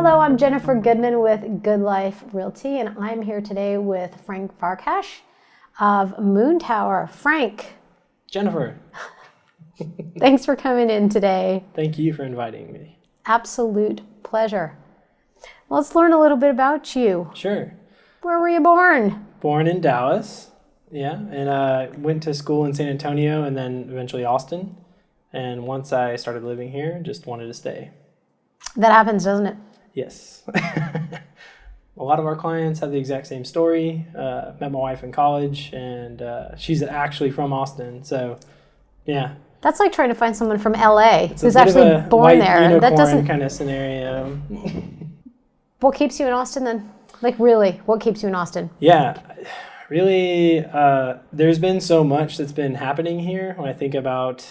Hello, I'm Jennifer Goodman with Good Life Realty, and I'm here today with Frank Farkash of Moon Tower. Frank. Jennifer. Thanks for coming in today. Thank you for inviting me. Absolute pleasure. Let's learn a little bit about you. Sure. Where were you born? Born in Dallas, and went to school in San Antonio and then eventually Austin. And once I started living here, just wanted to stay. That happens, doesn't it? Yes. A lot of our clients have the exact same story. Met my wife in college, and she's actually from Austin, so yeah. That's like trying to find someone from LA It's who's actually born there. That doesn't kind of scenario. What keeps you in Austin then? Like really, what keeps you in Austin? Yeah, really, there's been so much that's been happening here. When I think about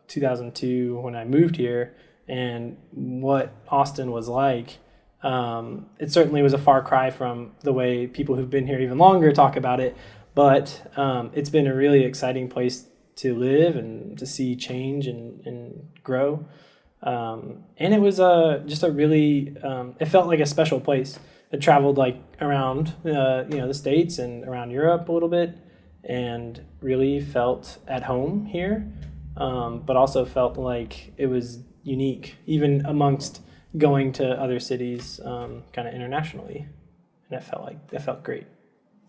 2002, when I moved here, and what Austin was like, it certainly was a far cry from the way people who've been here even longer talk about it. But it's been a really exciting place to live and to see change and grow. And it was just a really, it felt like a special place. I traveled like around, the States and around Europe a little bit, and really felt at home here, but also felt like it was unique, even amongst going to other cities, kind of internationally, and it felt great.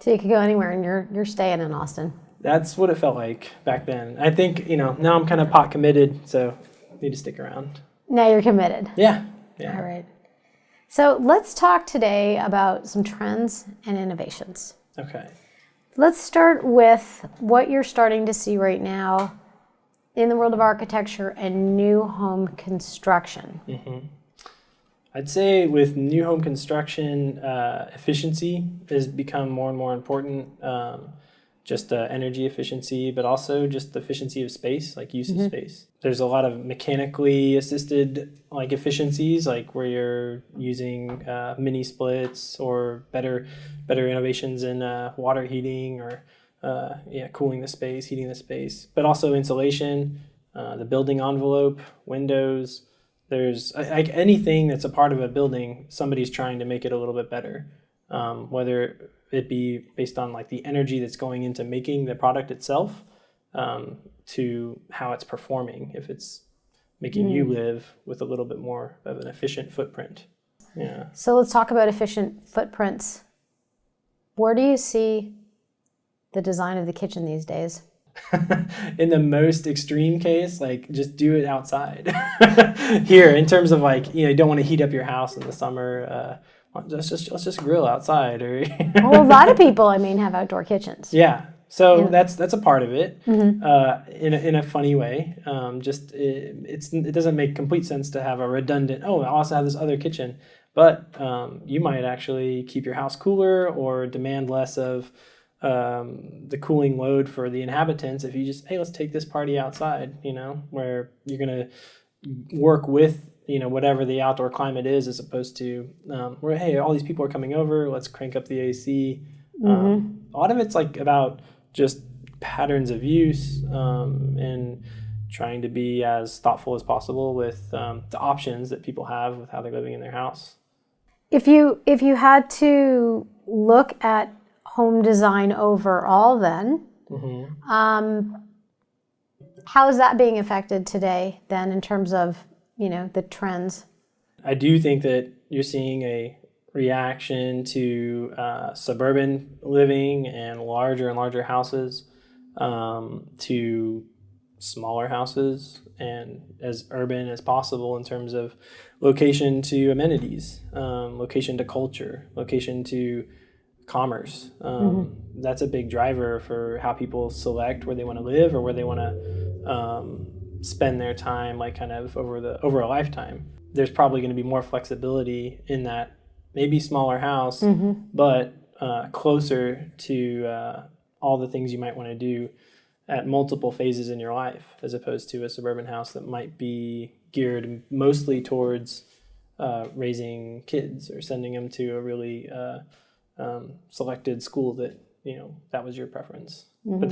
So you could go anywhere, and you're staying in Austin. That's what it felt like back then. I think now I'm kind of pot committed, so need to stick around. Now you're committed. Yeah. All right. So let's talk today about some trends and innovations. Okay. Let's start with what you're starting to see right now in the world of architecture and new home construction. Mm-hmm. I'd say with new home construction, efficiency has become more and more important. Just energy efficiency, but also just the efficiency of space, like use of space. There's a lot of mechanically assisted like efficiencies, like where you're using mini splits or better innovations in water heating or cooling the space, heating the space, but also insulation, the building envelope, windows. There's like anything that's a part of a building, somebody's trying to make it a little bit better, whether it be based on like the energy that's going into making the product itself, to how it's performing, if it's making you live with a little bit more of an efficient footprint. Yeah. So let's talk about efficient footprints. Where do you see the design of the kitchen these days? In the most extreme case, like just do it outside. Here, in terms of like, you don't want to heat up your house in the summer, let's just grill outside, or Well, a lot of people, have outdoor kitchens. Yeah, so that's a part of it, in a funny way. It doesn't make complete sense to have a redundant. Oh, I also have this other kitchen, but you might actually keep your house cooler or demand less of the cooling load for the inhabitants if you just, hey, let's take this party outside. Where you're gonna work with whatever the outdoor climate is, as opposed to where, hey, all these people are coming over, let's crank up the AC. A lot of it's like about just patterns of use, and trying to be as thoughtful as possible with the options that people have with how they're living in their house. If you had to look at home design overall then, how is that being affected today then in terms of the trends? I do think that you're seeing a reaction to suburban living and larger houses, to smaller houses and as urban as possible in terms of location to amenities, location to culture, location to commerce. That's a big driver for how people select where they want to live or where they want to spend their time, like kind of over a lifetime. There's probably going to be more flexibility in that maybe smaller house, but closer to all the things you might want to do at multiple phases in your life, as opposed to a suburban house that might be geared mostly towards raising kids or sending them to a really selected school that that was your preference. But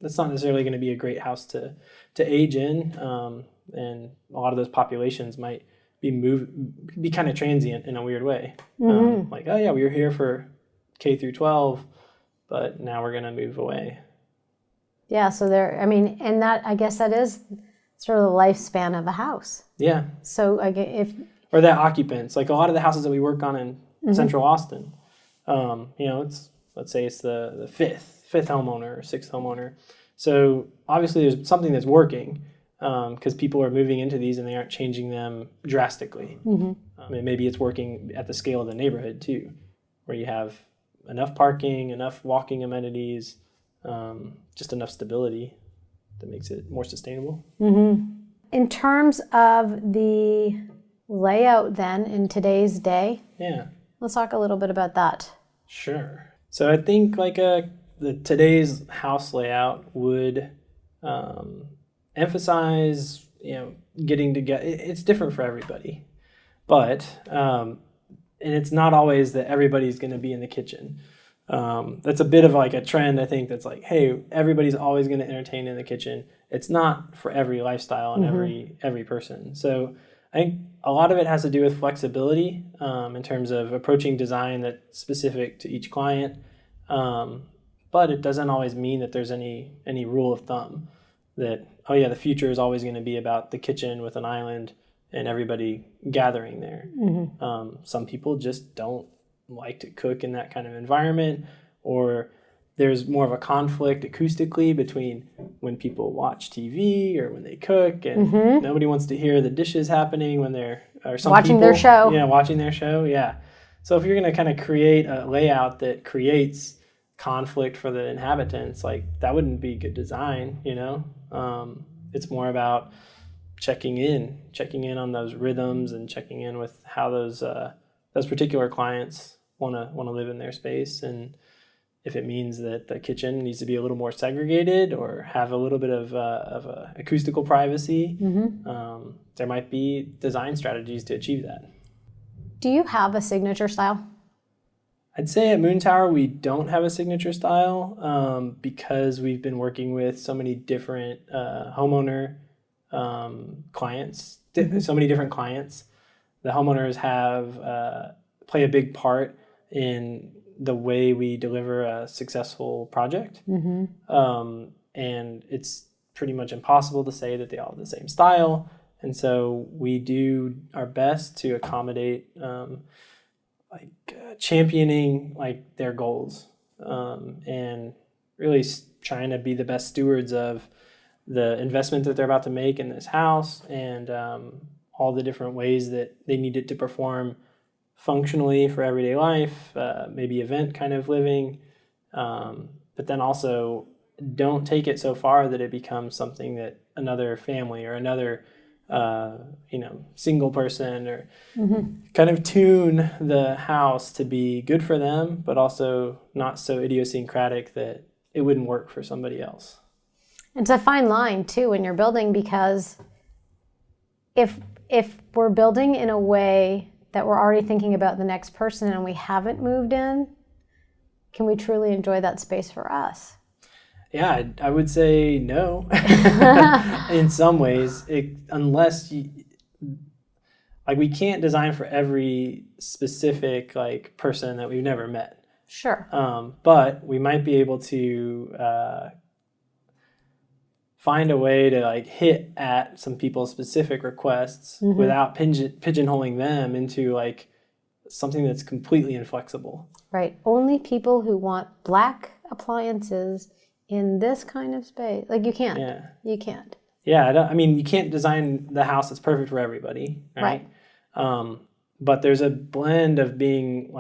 that's not necessarily going to be a great house to age in, and a lot of those populations might be kind of transient in a weird way. Like, oh yeah, we were here for K through 12, but now we're going to move away. Yeah, so and that, I guess that is sort of the lifespan of a house. Yeah. So or that occupants, like a lot of the houses that we work on in Central Austin, let's say it's the fifth homeowner or sixth homeowner. So obviously there's something that's working because people are moving into these and they aren't changing them drastically. And maybe it's working at the scale of the neighborhood too, where you have enough parking, enough walking amenities, just enough stability that makes it more sustainable. In terms of the layout then in today's day, let's talk a little bit about that. Sure. So I think like today's house layout would emphasize, getting together. It's different for everybody, but and it's not always that everybody's going to be in the kitchen. That's a bit of like a trend, I think, that's like, hey, everybody's always going to entertain in the kitchen. It's not for every lifestyle and every person. So I think a lot of it has to do with flexibility in terms of approaching design that's specific to each client. But it doesn't always mean that there's any rule of thumb that, oh yeah, the future is always going to be about the kitchen with an island and everybody gathering there. Some people just don't like to cook in that kind of environment, or there's more of a conflict acoustically between when people watch TV or when they cook, and nobody wants to hear the dishes happening when they're watching their show. Yeah, watching their show. Yeah. So if you're going to kind of create a layout that creates conflict for the inhabitants, like that wouldn't be good design. It's more about checking in on those rhythms and checking in with how those particular clients want to live in their space. And if it means that the kitchen needs to be a little more segregated or have a little bit of acoustical privacy, there might be design strategies to achieve that. Do you have a signature style? I'd say at Moon Tower we don't have a signature style because we've been working with so many different homeowner clients, so many different clients. The homeowners play a big part in the way we deliver a successful project. And it's pretty much impossible to say that they all have the same style. And so we do our best to accommodate championing like their goals and really trying to be the best stewards of the investment that they're about to make in this house and all the different ways that they need it to perform functionally for everyday life, maybe event kind of living, but then also don't take it so far that it becomes something that another family or another single person or kind of tune the house to be good for them, but also not so idiosyncratic that it wouldn't work for somebody else. It's a fine line too when you're building, because if we're building in a way that we're already thinking about the next person and we haven't moved in, can we truly enjoy that space for us? Yeah, I would say no. In some ways, unless we can't design for every specific person that we've never met. Sure. But we might be able to find a way to hit at some people's specific requests without pigeonholing them into something that's completely inflexible. Right. Only people who want black appliances in this kind of space. You can't. Yeah. You can't. Yeah. You can't design the house that's perfect for everybody. Right. But there's a blend of being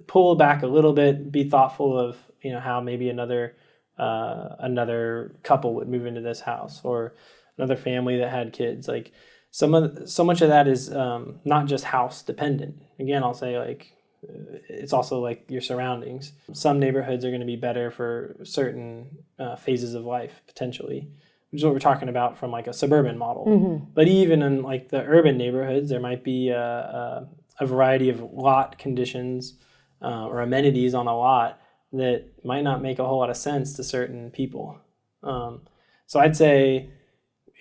pull back a little bit, be thoughtful of, how maybe another couple would move into this house or another family that had kids. So much of that is not just house dependent. Again, I'll say it's also your surroundings. Some neighborhoods are going to be better for certain phases of life potentially, which is what we're talking about from a suburban model. But even in the urban neighborhoods, there might be a variety of lot conditions or amenities on a lot that might not make a whole lot of sense to certain people. So I'd say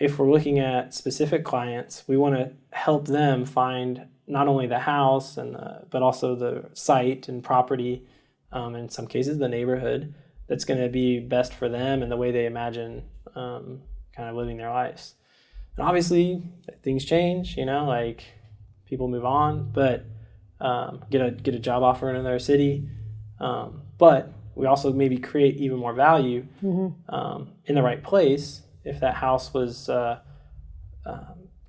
if we're looking at specific clients, we want to help them find not only the house but also the site and property, in some cases the neighborhood, that's going to be best for them and the way they imagine kind of living their lives. And obviously things change, like people move on, but get a job offer in another city. But we also maybe create even more value in the right place if that house was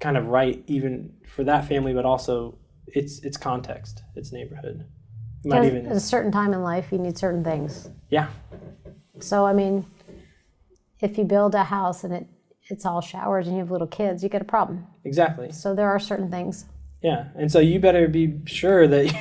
kind of right even for that family, but also its context, its neighborhood. At a certain time in life, you need certain things. Yeah. So, I mean, if you build a house and it's all showers and you have little kids, you get a problem. Exactly. So there are certain things. Yeah, and so you better be sure that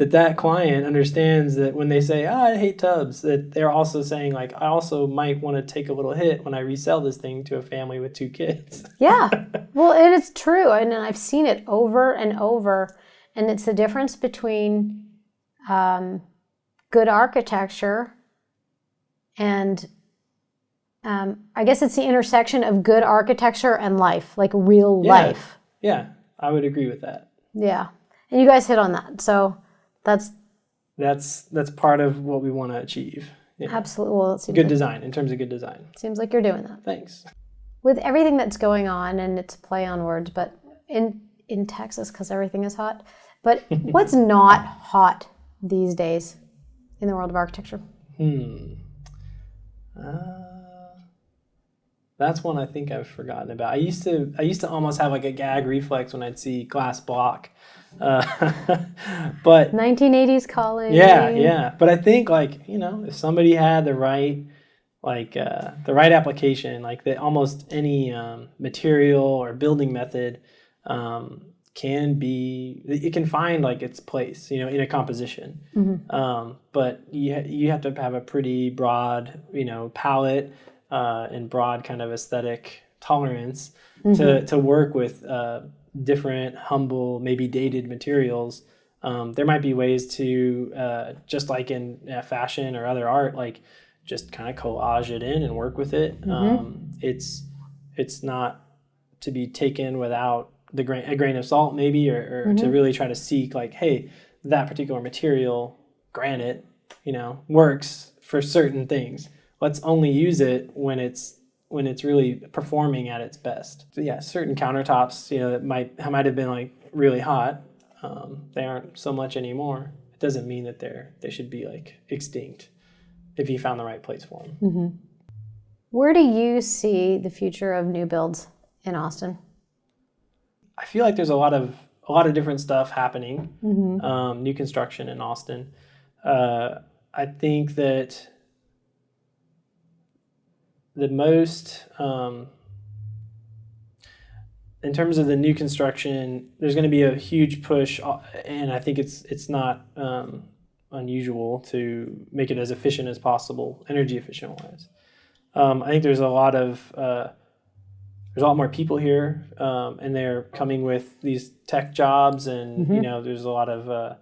that client understands that when they say, I hate tubs, that they're also saying, like, I also might want to take a little hit when I resell this thing to a family with 2 kids. Yeah, well, and it's true, and I've seen it over and over, and it's the difference between good architecture and I guess it's the intersection of good architecture and life, like real life. Yeah. I would agree with that. Yeah. And you guys hit on that. So that's part of what we want to achieve. Yeah. Absolutely. Well, it seems good design, in terms of good design. Seems like you're doing that. Thanks. With everything that's going on, and it's a play on words, but in Texas, because everything is hot, but what's not hot these days in the world of architecture? That's one I think I've forgotten about. I used to almost have like a gag reflex when I'd see glass block, but 1980s calling. Yeah. But I think if somebody had the right application, like that, almost any material or building method it can find like its place, in a composition. But you have to have a pretty broad, palette. And broad kind of aesthetic tolerance to work with different, humble, maybe dated materials. There might be ways to, just like in fashion or other art, like just kind of collage it in and work with it. It's not to be taken without a grain of salt maybe, or to really try to seek like, hey, that particular material, granite, works for certain things. Let's only use it when it's really performing at its best. So yeah, certain countertops, that might have been like really hot. They aren't so much anymore. It doesn't mean that they should be like extinct if you found the right place for them. Where do you see the future of new builds in Austin? I feel like there's a lot of different stuff happening. New construction in Austin. I think that the most, in terms of the new construction, there's going to be a huge push, and I think it's not unusual to make it as efficient as possible, energy efficient wise. I think there's a lot more people here, and they're coming with these tech jobs, and there's a lot of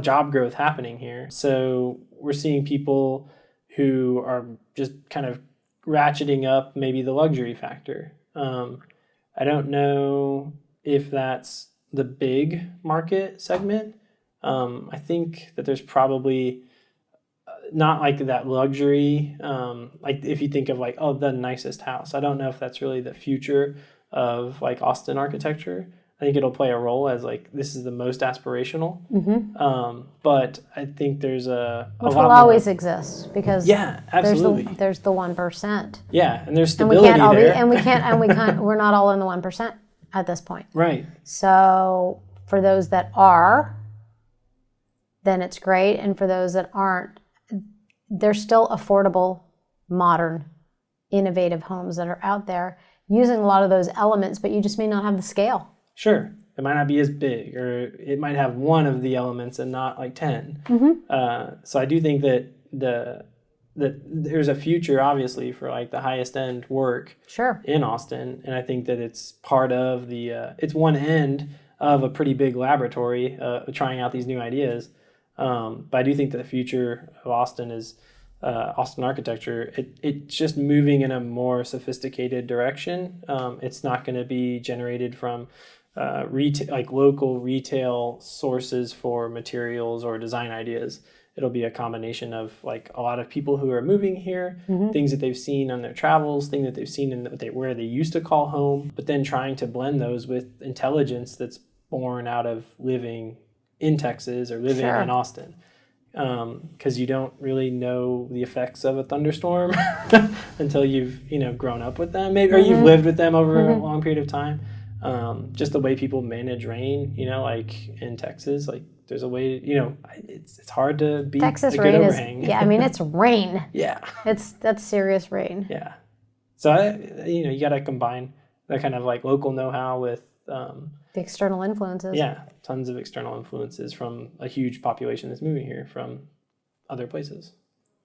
job growth happening here. So we're seeing people who are just kind of ratcheting up maybe the luxury factor. I don't know if that's the big market segment. I think that there's probably not like that luxury, like if you think of like, the nicest house. I don't know if that's really the future of like Austin architecture. I think it'll play a role as like, this is the most aspirational. But I think there's a Which lot will more. always exist because absolutely. There's the 1%. Yeah, and there's stability there. We're not all in the 1% at this point. Right. So for those that are, then it's great. And for those that aren't, they're still affordable, modern, innovative homes that are out there using a lot of those elements, but you just may not have the scale. Sure. It might not be as big, or it might have one of the elements and not like 10. So I do think that that there's a future, obviously, for like the highest end work in Austin. And I think that it's part of it's one end of a pretty big laboratory trying out these new ideas. But I do think that the future of Austin is Austin architecture, it's just moving in a more sophisticated direction. It's not going to be generated from local retail sources for materials or design ideas. It'll be a combination of like a lot of people who are moving here, things that they've seen on their travels, things that they've seen in where they used to call home, but then trying to blend those with intelligence that's born out of living in Texas or living in Austin. Because you don't really know the effects of a thunderstorm until you've grown up with them, maybe, or you've lived with them over a long period of time. Just the way people manage rain, like in Texas, like there's a way, it's hard to beat Texas a good rain overhang. I mean, it's rain. Yeah. That's serious rain. Yeah. So, you got to combine that kind of like local know-how with the external influences. Yeah. Tons of external influences from a huge population that's moving here from other places.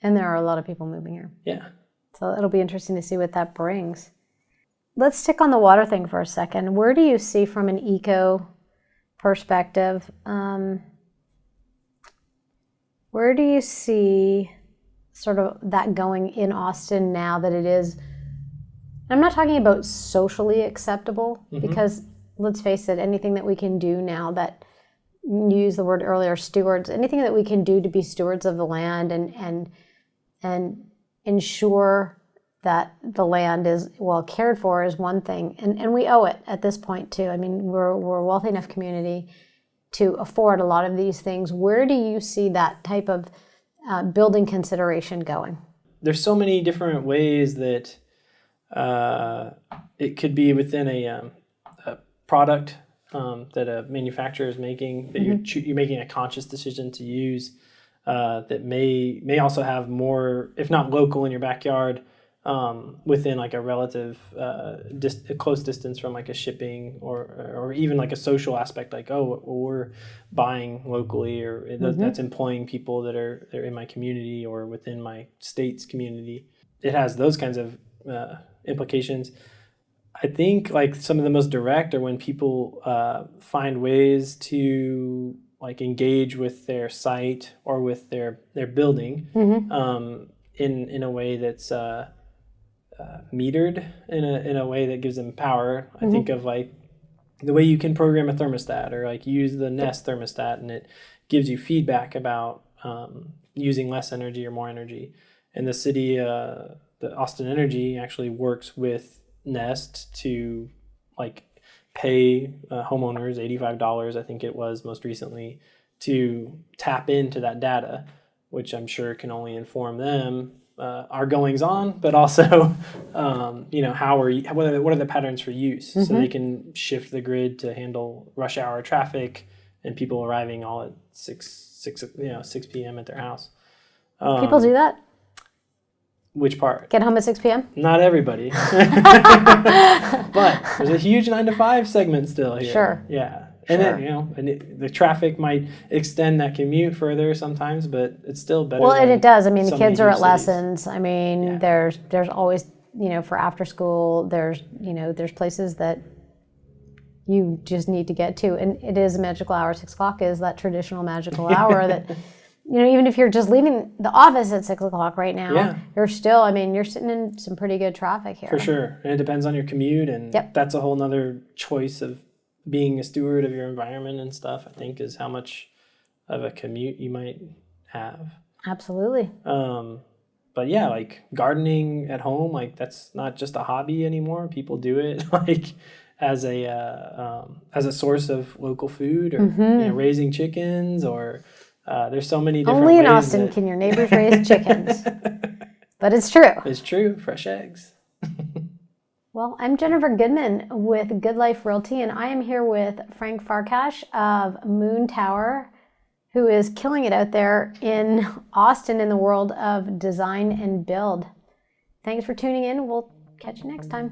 And there are a lot of people moving here. Yeah. So it'll be interesting to see what that brings. Let's stick on the water thing for a second. Where do you see from an eco perspective, where do you see sort of that going in Austin now that it is, I'm not talking about socially acceptable, because let's face it, anything that we can do now that, you used the word earlier, stewards, anything that we can do to be stewards of the land and ensure that the land is well cared for is one thing. And we owe it at this point too. I mean, we're a wealthy enough community to afford a lot of these things. Where do you see that type of building consideration going? There's so many different ways that it could be within a product that a manufacturer is making, that you're making a conscious decision to use, that may also have more, if not local in your backyard, within like a relative a close distance from like a shipping or even like a social aspect, like we're buying locally, or that's employing people that are in my community or within my state's community. It has those kinds of implications. I think like some of the most direct are when people find ways to like engage with their site or with their building in a way that's metered, in a way that gives them power. I think of like the way you can program a thermostat, or like use the Nest thermostat, and it gives you feedback about using less energy or more energy. And the city, the Austin Energy actually works with Nest to like pay homeowners $85, I think it was most recently, to tap into that data, which I'm sure can only inform them our goings on, but also what are the patterns for use, so they can shift the grid to handle rush hour traffic and people arriving all at 6 p.m. at their house. People do that? Which part? Get home at 6 p.m.? Not everybody. But there's a huge 9 to 5 segment still here. Sure. Yeah. And then, the traffic might extend that commute further sometimes, but it's still better. Well, and it does. I mean, the so kids many are at huge lessons. I mean, there's always, for after school, there's places that you just need to get to. And it is a magical hour. 6 o'clock is that traditional magical hour that, even if you're just leaving the office at 6 o'clock right now, you're still, you're sitting in some pretty good traffic here. For sure. And it depends on your commute. And that's a whole nother choice of being a steward of your environment and stuff, I think, is how much of a commute you might have. Absolutely. But yeah, like gardening at home, like that's not just a hobby anymore. People do it like as a source of local food, or raising chickens, or there's so many different Only in ways Austin can your neighbors raise chickens. But it's true. It's true. Fresh eggs. Well, I'm Jennifer Goodman with Good Life Realty, and I am here with Frank Farkash of Moon Tower, who is killing it out there in Austin in the world of design and build. Thanks for tuning in. We'll catch you next time.